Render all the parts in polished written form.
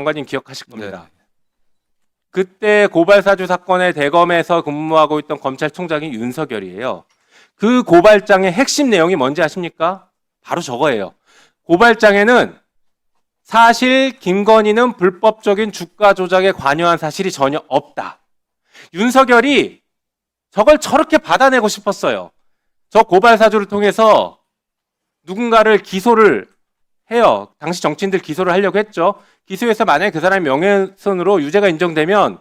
장관님 기억하실 겁니다. 네. 그때 고발사주 사건의 대검에서 근무하고 있던 검찰총장이 윤석열이에요. 그 고발장의 핵심 내용이 뭔지 아십니까? 바로 저거예요. 고발장에는 사실 김건희는 불법적인 주가 조작에 관여한 사실이 전혀 없다. 윤석열이 저걸 저렇게 받아내고 싶었어요. 저 고발사주를 통해서 누군가를 기소를 해요. 당시 정치인들 기소를 하려고 했죠. 기소해서 만약에 그 사람이 명예훼손으로 유죄가 인정되면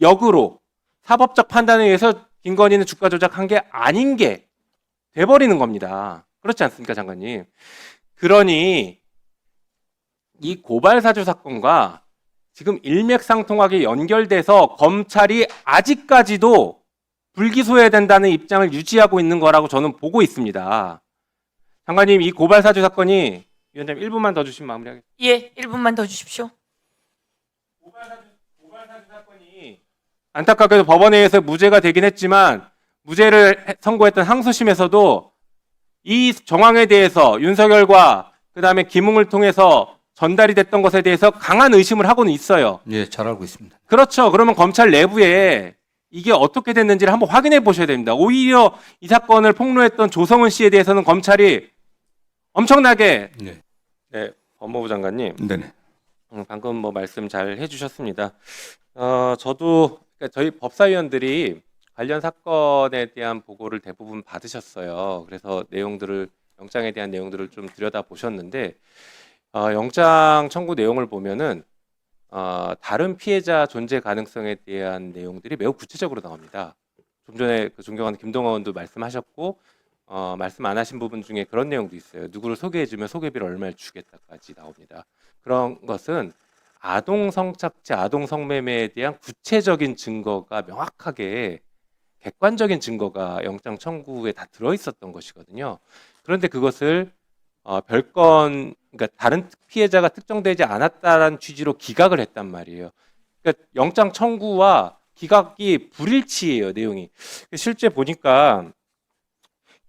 역으로 사법적 판단에 의해서 김건희는 주가 조작한 게 아닌 게 돼버리는 겁니다. 그렇지 않습니까, 장관님? 그러니 이 고발사주 사건과 지금 일맥상통하게 연결돼서 검찰이 아직까지도 불기소해야 된다는 입장을 유지하고 있는 거라고 저는 보고 있습니다. 장관님, 이 고발사주 사건이 위원장님 1분만 더 주시면 마무리하겠습니다. 예, 1분만 더 주십시오. 고발사주 사건이 안타깝게도 법원에 의해서 무죄가 되긴 했지만 무죄를 선고했던 항소심에서도 이 정황에 대해서 윤석열과 그다음에 김웅을 통해서 전달이 됐던 것에 대해서 강한 의심을 하고는 있어요. 예, 잘 알고 있습니다. 그렇죠. 그러면 검찰 내부에 이게 어떻게 됐는지를 한번 확인해 보셔야 됩니다. 오히려 이 사건을 폭로했던 조성은 씨에 대해서는 검찰이 엄청나게 네. 법무부 장관님 네네. 방금 뭐 말씀 잘 해주셨습니다. 저도 그러니까 저희 법사위원들이 관련 사건에 대한 보고를 대부분 받으셨어요. 그래서 영장에 대한 내용들을 좀 들여다 보셨는데 영장 청구 내용을 보면은 다른 피해자 존재 가능성에 대한 내용들이 매우 구체적으로 나옵니다. 좀 전에 그 존경하는 김동원 의원도 말씀하셨고 말씀 안 하신 부분 중에 그런 내용도 있어요. 누구를 소개해주면 소개비를 얼마를 주겠다까지 나옵니다. 그런 것은 아동 성착취, 아동 성매매에 대한 구체적인 증거가 명확하게 객관적인 증거가 영장 청구에 다 들어 있었던 것이거든요. 그런데 그것을 별건, 그러니까 다른 피해자가 특정되지 않았다라는 취지로 기각을 했단 말이에요. 그러니까 영장 청구와 기각이 불일치예요, 내용이. 실제 보니까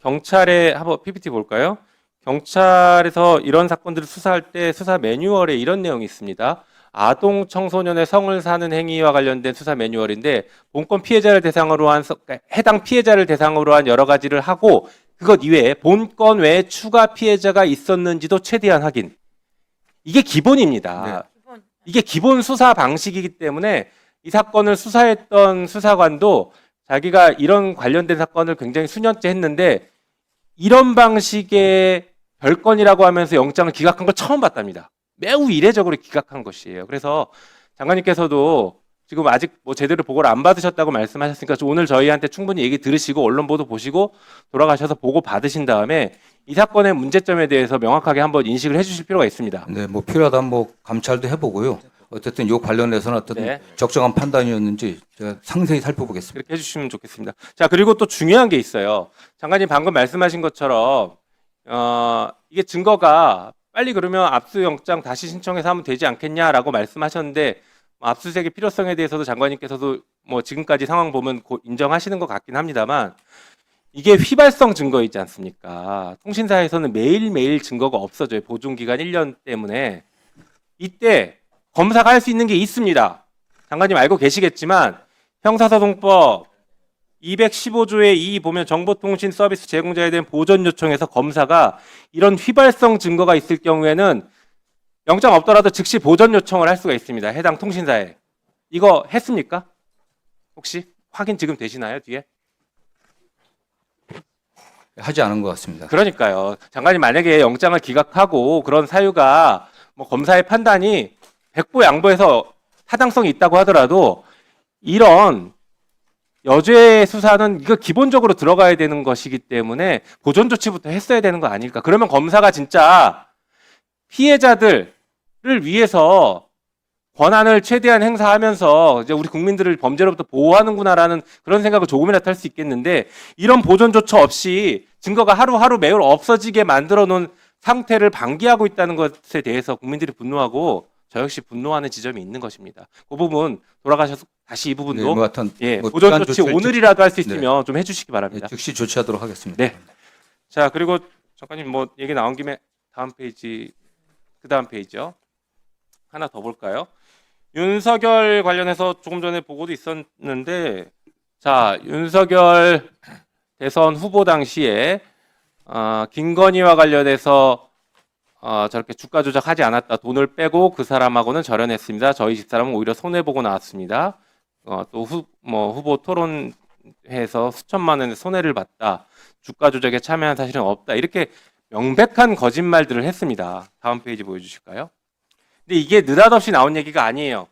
경찰에 한번 PPT 볼까요? 경찰에서 이런 사건들을 수사할 때 수사 매뉴얼에 이런 내용이 있습니다. 아동 청소년의 성을 사는 행위와 관련된 수사 매뉴얼인데 본건 피해자를 대상으로 한 해당 피해자를 대상으로 한 여러 가지를 하고 그것 이외에 본건 외에 추가 피해자가 있었는지도 최대한 확인. 이게 기본입니다. 기본. 이게 기본 수사 방식이기 때문에 이 사건을 수사했던 수사관도 자기가 이런 관련된 사건을 굉장히 수년째 했는데 이런 방식의 별건이라고 하면서 영장을 기각한 걸 처음 봤답니다. 매우 이례적으로 기각한 것이에요. 그래서 장관님께서도 지금 아직 뭐 제대로 보고를 안 받으셨다고 말씀하셨으니까 오늘 저희한테 충분히 얘기 들으시고 언론 보도 보시고 돌아가셔서 보고 받으신 다음에 이 사건의 문제점에 대해서 명확하게 한번 인식을 해주실 필요가 있습니다. 네, 뭐 필요하다면 뭐 감찰도 해보고요. 어쨌든 이 관련해서는 어떤 네. 적정한 판단이었는지 제가 상세히 살펴보겠습니다. 그렇게 해주시면 좋겠습니다. 자, 그리고 또 중요한 게 있어요. 장관님 방금 말씀하신 것처럼 이게 증거가 빨리 그러면 압수영장 다시 신청해서 하면 되지 않겠냐라고 말씀하셨는데 압수수색의 필요성에 대해서도 장관님께서도 뭐 지금까지 상황 보면 인정하시는 것 같긴 합니다만 이게 휘발성 증거이지 않습니까? 통신사에서는 매일매일 증거가 없어져요. 보존기간 1년 때문에. 이때 검사가 할 수 있는 게 있습니다. 장관님 알고 계시겠지만 형사소송법 215조의 2 보면 정보통신 서비스 제공자에 대한 보전 요청에서 검사가 이런 휘발성 증거가 있을 경우에는 영장 없더라도 즉시 보전 요청을 할 수가 있습니다. 해당 통신사에. 이거 했습니까? 혹시 확인 지금 되시나요? 뒤에? 하지 않은 것 같습니다. 그러니까요. 장관님 만약에 영장을 기각하고 그런 사유가 뭐 검사의 판단이 백보양보해서 타당성이 있다고 하더라도 이런 여죄 수사는 이거 기본적으로 들어가야 되는 것이기 때문에 보존 조치부터 했어야 되는 거 아닐까. 그러면 검사가 진짜 피해자들을 위해서 권한을 최대한 행사하면서 이제 우리 국민들을 범죄로부터 보호하는구나라는 그런 생각을 조금이라도 할 수 있겠는데 이런 보존 조처 없이 증거가 하루하루 매일 없어지게 만들어 놓은 상태를 방기하고 있다는 것에 대해서 국민들이 분노하고 저 역시 분노하는 지점이 있는 것입니다. 그 부분 돌아가셔서 다시 이 부분도 네, 뭐 하여튼 뭐 보존 기간 조치 조치를 오늘이라도 할 수 있으면 좀 해주시기 바랍니다. 즉시 조치하도록 하겠습니다. 네. 자, 그리고 작가님 뭐 얘기 나온 김에 다음 페이지, 그 다음 페이지요. 하나 더 볼까요? 윤석열 관련해서 조금 전에 보고도 있었는데, 자, 윤석열 대선 후보 당시에 김건희와 관련해서 저렇게 주가 조작하지 않았다. 돈을 빼고 그 사람하고는 절연했습니다. 저희 집사람은 오히려 손해 보고 나왔습니다. 또 후보 토론회에서 수천만 원의 손해를 봤다. 주가 조작에 참여한 사실은 없다. 이렇게 명백한 거짓말들을 했습니다. 다음 페이지 보여주실까요? 근데 이게 느닷없이 나온 얘기가 아니에요.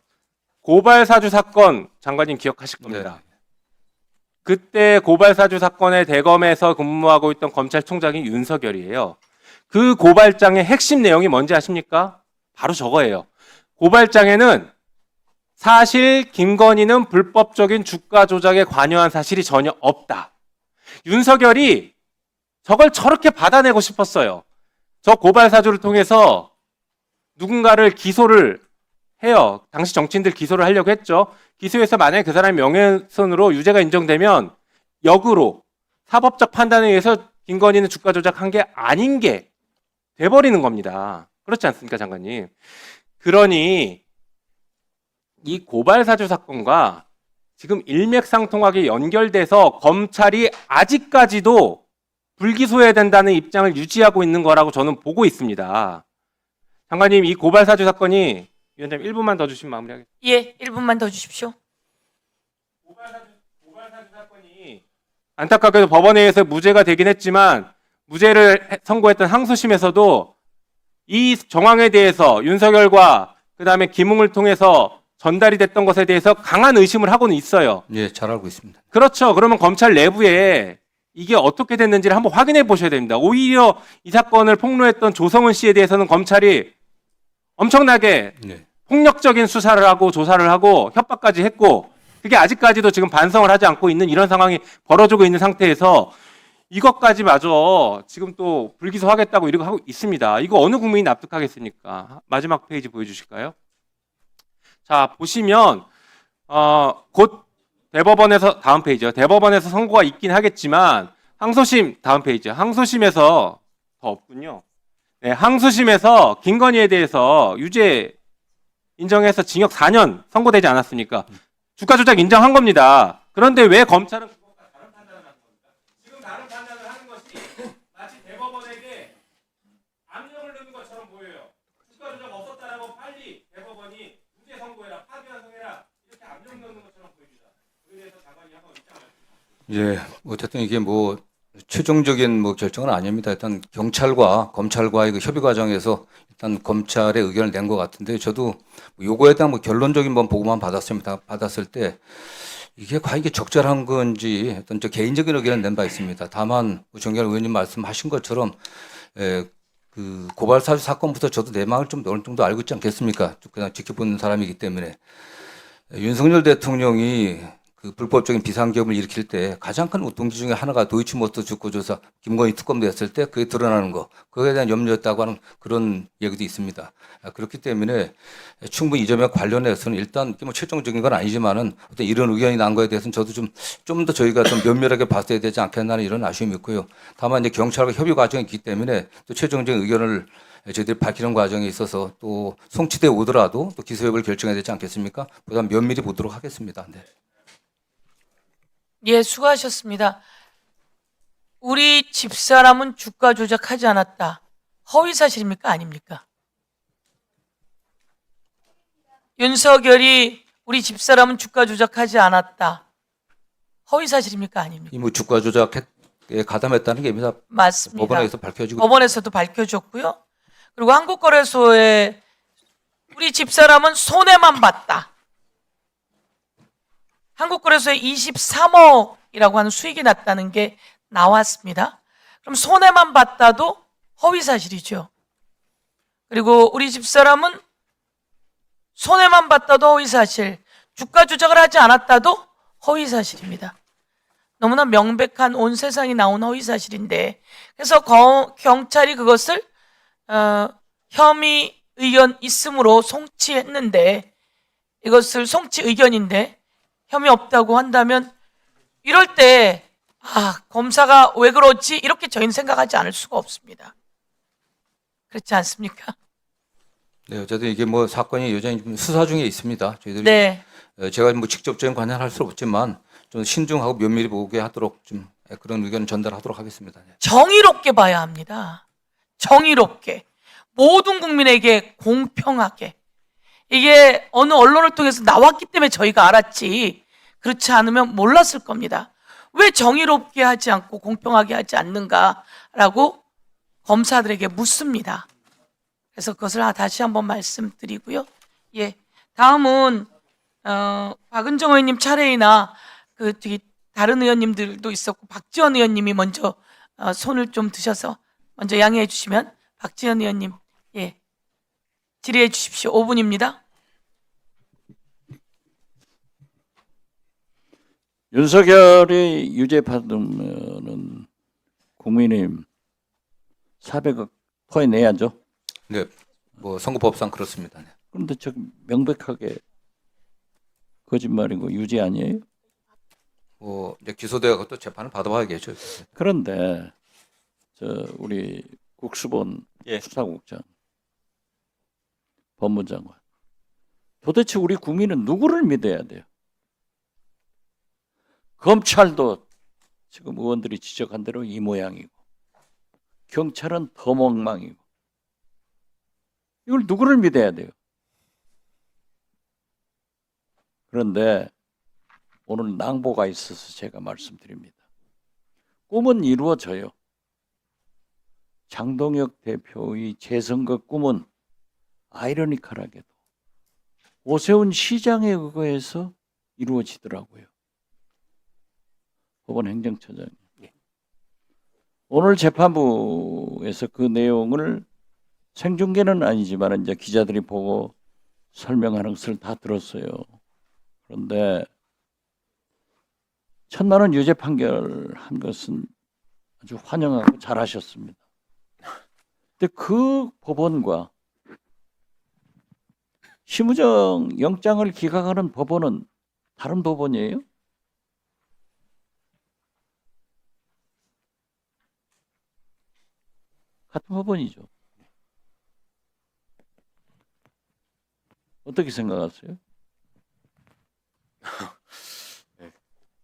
고발 사주 사건 장관님 기억하실 겁니다. 그때 고발 사주 사건의 대검에서 근무하고 있던 검찰총장이 윤석열이에요. 그 고발장의 핵심 내용이 뭔지 아십니까? 바로 저거예요. 고발장에는 사실 김건희는 불법적인 주가 조작에 관여한 사실이 전혀 없다. 윤석열이 저걸 저렇게 받아내고 싶었어요. 저 고발 사주를 통해서 누군가를 기소를 해요. 당시 정치인들 기소를 하려고 했죠. 기소해서 만약에 그 사람이 명예훼손으로 유죄가 인정되면 역으로 사법적 판단에 의해서 김건희는 주가 조작한 게 아닌 게 돼버리는 겁니다. 그렇지 않습니까, 장관님? 그러니 이 고발 사주 사건과 지금 일맥상통하게 연결돼서 검찰이 아직까지도 불기소해야 된다는 입장을 유지하고 있는 거라고 저는 보고 있습니다. 장관님, 이 고발 사주 사건이 위원장님 1분만 더 주시면 마무리하겠습니다. 예, 1분만 더 주십시오. 고발 사주 사건이 안타깝게도 법원에 의해서 무죄가 되긴 했지만 무죄를 선고했던 항소심에서도 이 정황에 대해서 윤석열과 그다음에 김웅을 통해서 전달이 됐던 것에 대해서 강한 의심을 하고는 있어요. 예, 잘 알고 있습니다. 그렇죠. 그러면 검찰 내부에 이게 어떻게 됐는지를 한번 확인해 보셔야 됩니다. 오히려 이 사건을 폭로했던 조성은 씨에 대해서는 검찰이 엄청나게 네. 폭력적인 수사를 하고 조사를 하고 협박까지 했고 그게 아직까지도 지금 반성을 하지 않고 있는 이런 상황이 벌어지고 있는 상태에서 이것까지 마저 지금 또 불기소하겠다고 이러고 하고 있습니다. 이거 어느 국민이 납득하겠습니까? 마지막 페이지 보여주실까요? 자, 보시면 곧 대법원에서 다음 페이지요. 대법원에서 선고가 있긴 하겠지만 항소심 다음 페이지요. 항소심에서 더 없군요. 네, 항소심에서 김건희에 대해서 유죄 인정해서 징역 4년 선고되지 않았습니까? 주가 조작 인정한 겁니다. 그런데 왜 검찰은 그것과 다른 판단을 하는 겁니까? 지금 다른 판단을 하는 것이 마치 대법원에게 압력을 넣는 것처럼 보여요. 주가 조작 없었다라고 빨리 대법원이 무죄 선고해라, 파기환송해라 이렇게 압력 넣는 것처럼 보입니다. 그에 대해서 장관이 한번 입장을. 예, 어쨌든 이게 뭐 최종적인 뭐 결정은 아닙니다. 일단 경찰과 검찰과의 그 협의 과정에서 일단 검찰의 의견을 낸 것 같은데 저도 요거에 대한 뭐 결론적인 보고만 받았습니다. 받았을 때 이게 과연 이게 적절한 건지 어떤 저 개인적인 의견을 낸 바 있습니다. 다만 정결 의원님 말씀하신 것처럼 그 고발 사주 사건부터 저도 내막을 좀 어느 정도 알고 있지 않겠습니까? 그냥 지켜보는 사람이기 때문에 윤석열 대통령이 그 불법적인 비상계엄을 일으킬 때 가장 큰 동기 중에 하나가 도이치모터 주가조사 김건희 특검도 했을 때 그게 드러나는 거 그거에 대한 염려였다고 하는 그런 얘기도 있습니다. 그렇기 때문에 충분히 이 점에 관련해서는 일단 뭐 최종적인 건 아니지만은 어떤 이런 의견이 난 거에 대해서는 저도 좀 더 저희가 좀 면밀하게 봤어야 되지 않겠나는 이런 아쉬움이 있고요. 다만 이제 경찰과 협의 과정이 있기 때문에 또 최종적인 의견을 저희들이 밝히는 과정에 있어서 또 송치돼 오더라도 또 기소 여부를 결정해야 되지 않겠습니까? 보다 면밀히 보도록 하겠습니다. 네. 예, 수고하셨습니다. 우리 집사람은 주가 조작하지 않았다. 허위 사실입니까? 아닙니까? 윤석열이 우리 집사람은 주가 조작하지 않았다. 허위 사실입니까? 아닙니까? 이 뭐 주가 조작에 가담했다는 게 입니다. 맞습니다. 법원에서 밝혀지고 법원에서도 밝혀졌고요. 그리고 한국거래소에 우리 집사람은 손해만 봤다. 한국거래소에 23억이라고 하는 수익이 났다는 게 나왔습니다. 그럼 손해만 봤다도 허위 사실이죠. 그리고 우리 집사람은 손해만 봤다도 허위 사실, 주가 조작을 하지 않았다도 허위 사실입니다. 너무나 명백한 온 세상이 나온 허위 사실인데 그래서 경찰이 그것을 혐의 의견 있음으로 송치했는데 이것을 송치 의견인데 혐의 없다고 한다면 이럴 때 검사가 왜 그러지? 이렇게 저희는 생각하지 않을 수가 없습니다. 그렇지 않습니까? 네, 어쨌든 이게 뭐 사건이 여전히 좀 수사 중에 있습니다. 저희들이 네. 제가 뭐 직접적인 관여할 수 없지만 좀 신중하고 면밀히 보게 하도록 좀 그런 의견 전달하도록 하겠습니다. 네. 정의롭게 봐야 합니다. 정의롭게. 모든 국민에게 공평하게. 이게 어느 언론을 통해서 나왔기 때문에 저희가 알았지, 그렇지 않으면 몰랐을 겁니다. 왜 정의롭게 하지 않고 공평하게 하지 않는가라고 검사들에게 묻습니다. 그래서 그것을 다시 한번 말씀드리고요. 예, 다음은 박은정 의원님 차례이나 그 뒤 다른 의원님들도 있었고 박지원 의원님이 먼저 손을 좀 드셔서 먼저 양해해 주시면, 박지원 의원님, 예, 질의해 주십시오. 5분입니다. 윤석열이 유죄 받으면은 국민의힘 400억 토해내야죠. 네, 뭐 선거법상 그렇습니다. 네. 그런데 저 명백하게 거짓말이고 유죄 아니에요? 뭐 이제 기소되고 또 재판을 받아봐야겠죠. 그런데 저 우리 국수본 수사국장, 법무장관, 도대체 우리 국민은 누구를 믿어야 돼요? 검찰도 지금 의원들이 지적한 대로 이 모양이고, 경찰은 더 엉망이고, 이걸 누구를 믿어야 돼요? 그런데 오늘 낭보가 있어서 제가 말씀드립니다. 꿈은 이루어져요. 장동혁 대표의 재선거 꿈은 아이러니컬하게도 오세훈 시장에 의거해서 이루어지더라고요. 법원 행정처장이. 오늘 재판부에서 그 내용을 생중계는 아니지만 이제 기자들이 보고 설명하는 것을 다 들었어요. 그런데 1,000만 원 유죄 판결한 것은 아주 환영하고 잘하셨습니다. 근데 그 법원과 심우정 영장을 기각하는 법원은 다른 법원이에요? 같은 법원이죠. 어떻게 생각하세요?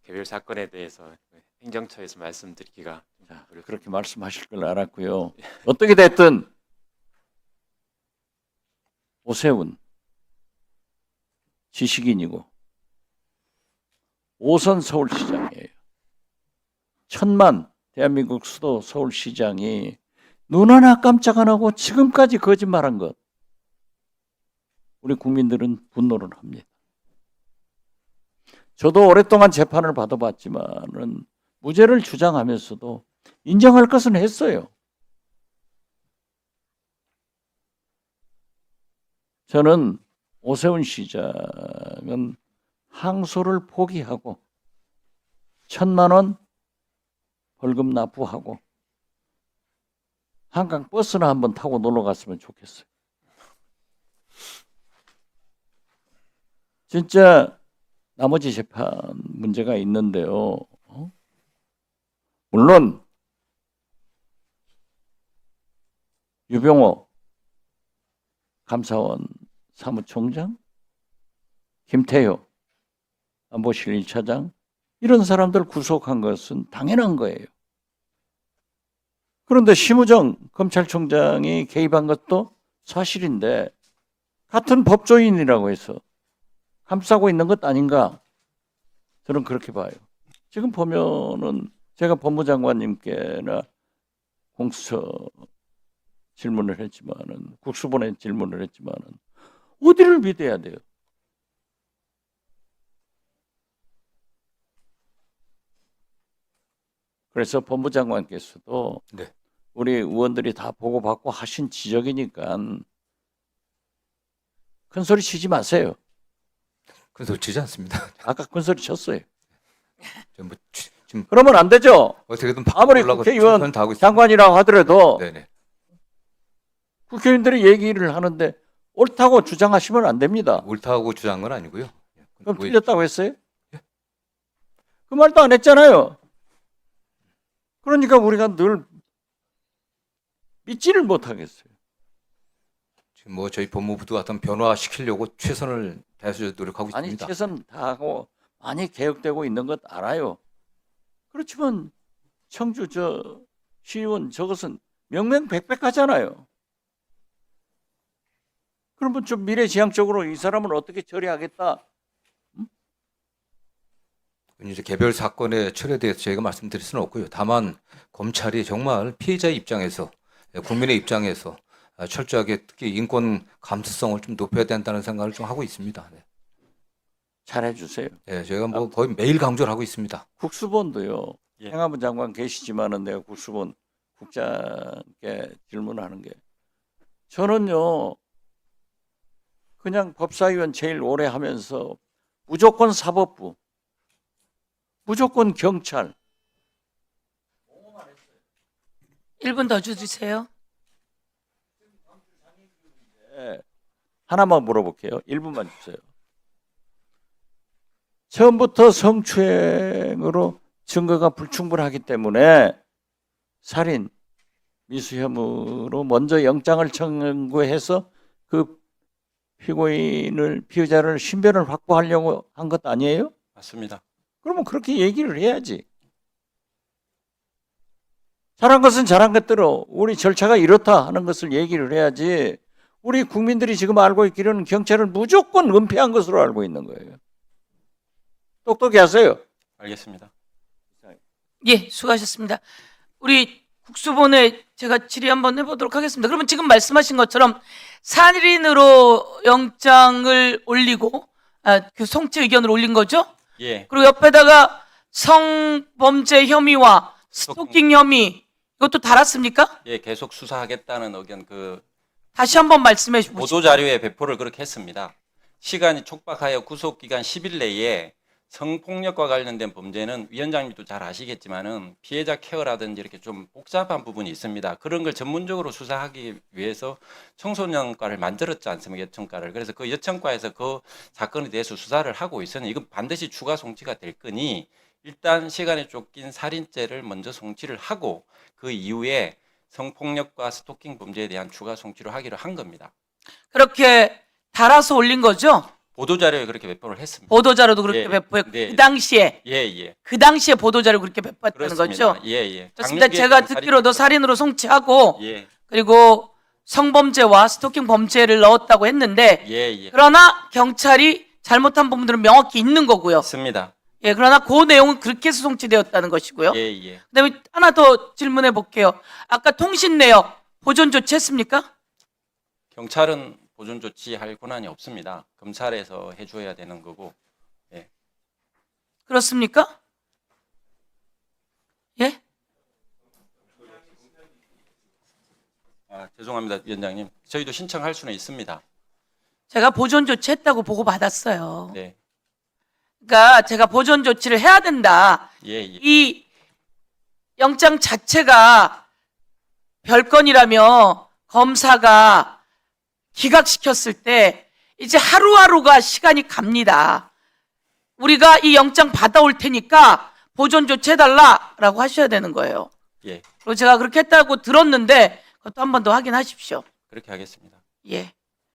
개별 사건에 대해서 행정처에서 말씀드리기가 자, 그렇게 말씀하실 걸 알았고요. 어떻게 됐든 오세훈 지식인이고 5선 서울시장이에요. 1,000만 대한민국 수도 서울시장이 눈 하나 깜짝 안 하고 지금까지 거짓말한 것, 우리 국민들은 분노를 합니다. 저도 오랫동안 재판을 받아봤지만은 무죄를 주장하면서도 인정할 것은 했어요. 저는 오세훈 시장은 항소를 포기하고 1,000만 원 벌금 납부하고 한강 버스나 한번 타고 놀러 갔으면 좋겠어요. 진짜 나머지 재판 문제가 있는데요. 물론 유병호 감사원 사무총장, 김태효 안보실 1차장, 이런 사람들 구속한 것은 당연한 거예요. 그런데 심우정 검찰총장이 개입한 것도 사실인데 같은 법조인이라고 해서 감싸고 있는 것 아닌가? 저는 그렇게 봐요. 지금 보면은 제가 법무장관님께나 공수처 질문을 했지만은, 국수본에 질문을 했지만은 어디를 믿어야 돼요? 그래서 법무장관께서도 네. 우리 의원들이 다 보고받고 하신 지적이니까 큰 소리 치지 마세요. 큰 소리 치지 않습니다. 아까 큰 소리 쳤어요. 뭐 지금 그러면 안 되죠. 어떻게든 아무리 바꾸려고 국회의원 최선을 다하고 있습니다. 장관이라고 하더라도 네네. 국회의원들이 얘기를 하는데 옳다고 주장하시면 안 됩니다. 옳다고 주장한 건 아니고요. 그럼 뭐 틀렸다고 했어요? 그 말도 안 했잖아요. 그러니까 우리가 늘 믿지를 못하겠어요. 뭐 저희 법무부도 어떤 변화시키려고 최선을 다해서 노력하고 아니 있습니다. 최선 다하고 많이 개혁되고 있는 것 알아요. 그렇지만 청주 저 시의원 저것은 명명백백하잖아요. 그러면 좀 미래지향적으로 이 사람을 어떻게 처리하겠다. 이제 개별 사건의 처리에 대해서 저희가 말씀드릴 수는 없고요. 다만 검찰이 정말 피해자의 입장에서 국민의 입장에서 철저하게 특히 인권 감수성을 좀 높여야 된다는 생각을 좀 하고 있습니다. 네. 잘해주세요. 네, 저희가 뭐 거의 매일 강조를 하고 있습니다. 국수본도요. 예. 행안부 장관 계시지만은 내가 국수본 국장께 질문하는 게 저는요 그냥 법사위원 제일 오래 하면서 무조건 사법부, 무조건 경찰. 1분 더 주세요. 하나만 물어볼게요. 1분만 주세요. 처음부터 성추행으로 증거가 불충분하기 때문에 살인, 미수 혐의로 먼저 영장을 청구해서 그 피해자를 신변을 확보하려고 한 것 아니에요? 맞습니다. 그러면 그렇게 얘기를 해야지. 잘한 것은 잘한 것대로 우리 절차가 이렇다 하는 것을 얘기를 해야지. 우리 국민들이 지금 알고 있기로는 경찰을 무조건 은폐한 것으로 알고 있는 거예요. 똑똑히 하세요. 알겠습니다. 예, 수고하셨습니다. 우리 국수본에 제가 질의 한번 해보도록 하겠습니다. 그러면 지금 말씀하신 것처럼 살인으로 영장을 올리고 그 송치 의견을 올린 거죠? 예. 그리고 옆에다가 성범죄 혐의와 스토킹 혐의 이것도 달았습니까? 예, 계속 수사하겠다는 의견 다시 한번 말씀해 주십시오. 보도 자료에 배포를 그렇게 했습니다. 시간이 촉박하여 구속 기간 10일 내에 성폭력과 관련된 범죄는 위원장님도 잘 아시겠지만은 피해자 케어라든지 이렇게 좀 복잡한 부분이 있습니다. 그런 걸 전문적으로 수사하기 위해서 청소년과를 만들었지 않습니까? 여청과를. 그래서 그 여청과에서 그 사건에 대해서 수사를 하고 있으니 이건 반드시 추가 송치가 될 거니 일단 시간에 쫓긴 살인죄를 먼저 송치를 하고 그 이후에 성폭력과 스토킹 범죄에 대한 추가 송치를 하기로 한 겁니다. 그렇게 달아서 올린 거죠? 보도자료에 그렇게 배포를 했습니다. 보도자료도 그렇게 예, 배포했고 네. 그 당시에 예. 그 당시에 보도자료 그렇게 배포했다는 그렇습니다. 거죠? 예. 그렇습니다. 제가 듣기로도 살인으로 송치하고 예. 그리고 성범죄와 스토킹 범죄를 넣었다고 했는데 예. 그러나 경찰이 잘못한 부분들은 명확히 있는 거고요. 맞습니다. 예, 그러나 그 내용은 그렇게 해서 송치되었다는 것이고요. 예. 그다음에 하나 더 질문해 볼게요. 아까 통신 내역 보존 조치했습니까? 경찰은 보존 조치할 권한이 없습니다. 검찰에서 해줘야 되는 거고. 그렇습니까? 예? 죄송합니다, 위원장님. 저희도 신청할 수는 있습니다. 제가 보존 조치했다고 보고 받았어요. 네. 그러니까 제가 보존 조치를 해야 된다. 예. 이 영장 자체가 별건이라며 검사가 기각시켰을 때 이제 하루하루가 시간이 갑니다. 우리가 이 영장 받아올 테니까 보존 조치해달라라고 하셔야 되는 거예요. 예. 그리고 제가 그렇게 했다고 들었는데 그것도 한 번 더 확인하십시오. 그렇게 하겠습니다. 예.